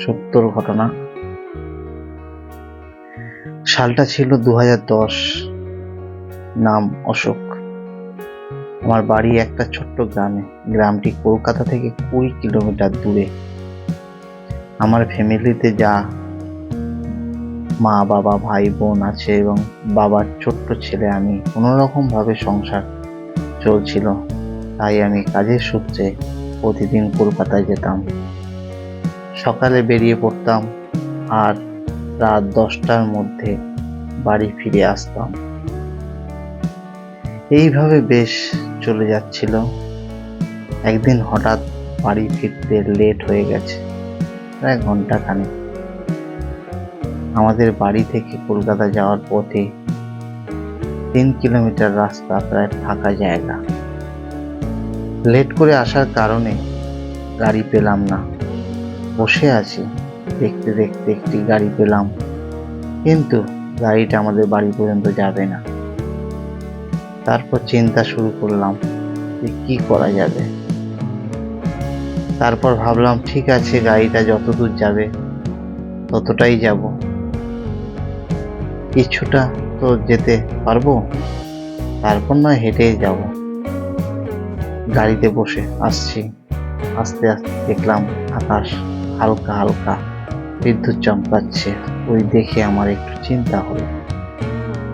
সত্যর ঘটনা। সালটা ছিল 2010। নাম অশোক। আমার বাড়ি একটা ছোট্ট গ্রামে। গ্রামটি কলকাতা থেকে 20 কিলোমিটার দূরে। আমার ফ্যামিলিতে যা মা বাবা ভাই বোন আছে এবং বাবার ছোট্ট ছেলে আমি, কোনোরকম ভাবে সংসার চলছিল। তাই আমি কাজের সূত্রে প্রতিদিন কলকাতায় যেতাম। সকালে বেরিয়ে পড়তাম আর রাত 10টার মধ্যে বাড়ি ফিরে আসতাম। এইভাবে বেশ চলে যাচ্ছিল। একদিন হঠাৎ বাড়ি ফিরতে লেট হয়ে গেছে, প্রায় ঘন্টাখানেক। আমাদের বাড়ি থেকে কলকাতা যাওয়ার পথে 3 কিলোমিটার রাস্তা, প্রায় ফাঁকা জায়গা। লেট করে আসার কারণে গাড়ি পেলাম না। বসে আছি, দেখতে দেখতে একটি গাড়ি পেলাম, কিন্তু গাড়িটা আমাদের বাড়ি পর্যন্ত যাবে না। তারপর চিন্তা শুরু করলাম যে কি করা যাবে। তারপর ভাবলাম ঠিক আছে, গাড়িটা যতদূর যাবে ততটাই যাব, কিছুটা তো যেতে পারবো, তারপর নয় হেঁটেই যাব। গাড়িতে বসে আসছি, আস্তে আস্তে দেখলাম আকাশ হালকা হালকা বিদ্যুৎ চমকাচ্ছে। ওই দেখে আমার একটু চিন্তা হলো।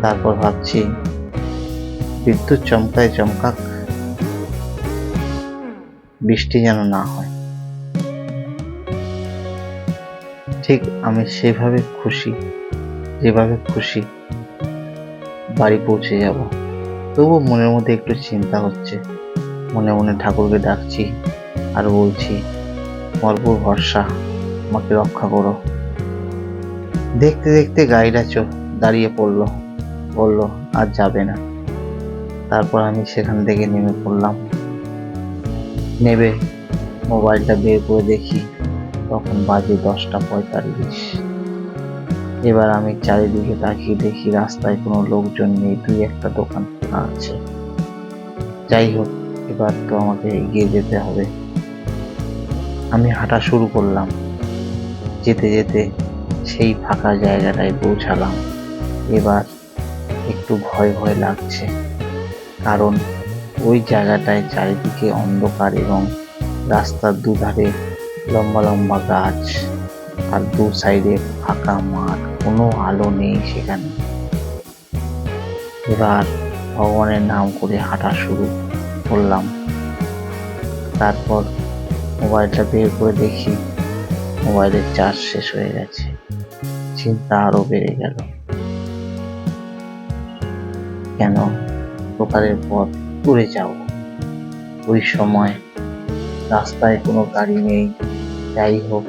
তারপর ভাবছি বিদ্যুৎ চমকায় চমকাক, বৃষ্টি যেন না হয়। ঠিক আমি যেভাবে খুশি বাড়ি পৌঁছে যাব। তবুও মনের মধ্যে একটু চিন্তা হচ্ছে। মনে মনে ঠাকুরকে ডাকছি আর বলছি, মরবুর ভরসা, আমাকে রক্ষা করো। দেখতে দেখতে গাড়িটা দাঁড়িয়ে পড়লো, বললো আর যাবে না। তারপর আমি সেখান থেকে নেমে পড়লাম। নেবে মোবাইলটা বের করে দেখি, তখন বাজে 10টা 45। এবার আমি চারিদিকে তাকিয়ে দেখি রাস্তায় কোনো লোকজন নেই, 2-1টা দোকান খোলা আছে। যাই হোক, এবার তো আমাকে এগিয়ে যেতে হবে। আমি হাঁটা শুরু করলাম। যেতে যেতে সেই ফাঁকা জায়গাটায় পৌঁছালাম। এবার একটু ভয় ভয় লাগছে, কারণ ওই জায়গাটায় চারিদিকে অন্ধকার এবং রাস্তার দুধারে লম্বা লম্বা গাছ আর 2 সাইডে ফাঁকা মাঠ, কোনো আলো নেই সেখানে। এবার ভগবানের নাম করে হাঁটা শুরু করলাম। তারপর মোবাইলটা বের করে দেখি মোবাইলের চার্জ শেষ হয়ে গেছে। চিন্তা আরো বেড়ে গেল, কেন দোকানের পথ ঘুরে যাব। ওই সময় রাস্তায় কোনো গাড়ি নেই। যাই হোক,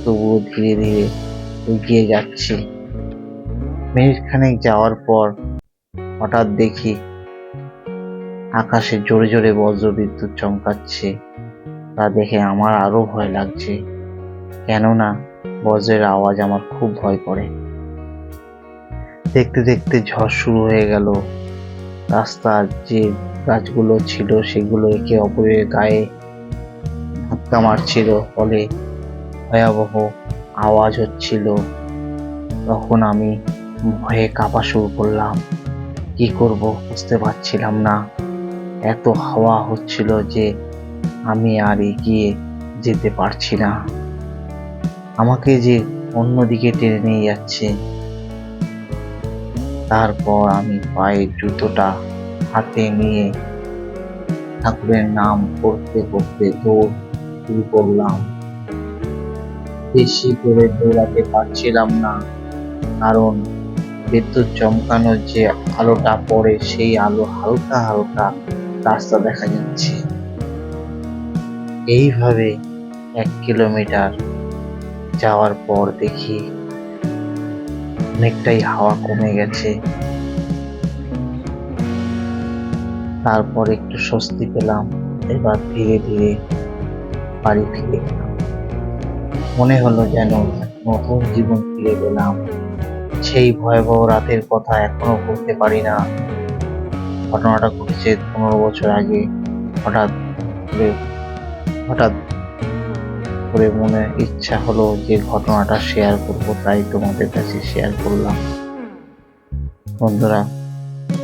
তবুও ধীরে ধীরে এগিয়ে যাচ্ছি। মিনিট খানেক যাওয়ার পর হঠাৎ দেখি আকাশে জোরে জোরে বজ্র বিদ্যুৎ চমকাচ্ছে। তা দেখে আমার আরো ভয় লাগছে, কেননা বজ্রের আওয়াজ আমার খুব ভয় করে। দেখতে দেখতে ঝড় শুরু হয়ে গেল। রাস্তার যে গাছগুলো ছিল সেগুলো একে অপরের গায়ে ধাক্কা মারছিল, ফলে ভয়াবহ আওয়াজ হচ্ছিল। তখন আমি ভয়ে কাঁপা শুরু করলাম। কি করব বুঝতে পারছিলাম না। এত হাওয়া হচ্ছিল যে আমি আর এগিয়ে যেতে পারছি না। আমাকে যে অন্যদিকে টেনে নিয়ে যাচ্ছে। তারপর আমি পায়ের জুতোটা হাতে নিয়ে ঠাকুরের নাম করতে করতে দৌড় শুরু করলাম। বেশি করে দৌড়াতে পারছিলাম না, কারণ বিদ্যুৎ চমকানোর যে আলোটা পড়ে সেই আলো হালকা হালকা রাস্তা দেখা যাচ্ছে। এইভাবে 1 কিলোমিটার যাওয়ার পর দেখি অনেকটাই হাওয়া কমে গেছে। তারপর একটু স্বস্তি পেলাম। এবার ধীরে ধীরে বাড়ি ফিরে গেলাম। মনে হলো যেন নতুন জীবন ফিরে পেলাম। সেই ভয়াবহ রাতের কথা এখনো ভুলতে পারি না। ঘটনাটা ঘটেছে 15 বছর আগে। হঠাৎ করে মনে ইচ্ছা হলো যে ঘটনাটা শেয়ার করব, তাই তোমাদের কাছে শেয়ার করলাম। বন্ধুরা,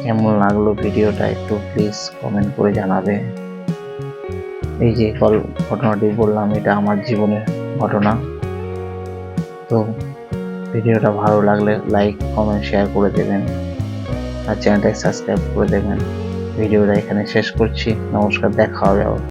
কেমন লাগলো ভিডিওটা একটু প্লিজ কমেন্ট করে জানাবে। এই যে ঘটনাটি বললাম, এটা আমার জীবনের ঘটনা। তো ভিডিওটা ভালো লাগলে লাইক কমেন্ট শেয়ার করে দেবেন আর চ্যানেলটাকে সাবস্ক্রাইব করে দেবেন। ভিডিওটা এখানে শেষ করছি। নমস্কার, দেখা হবে আবার।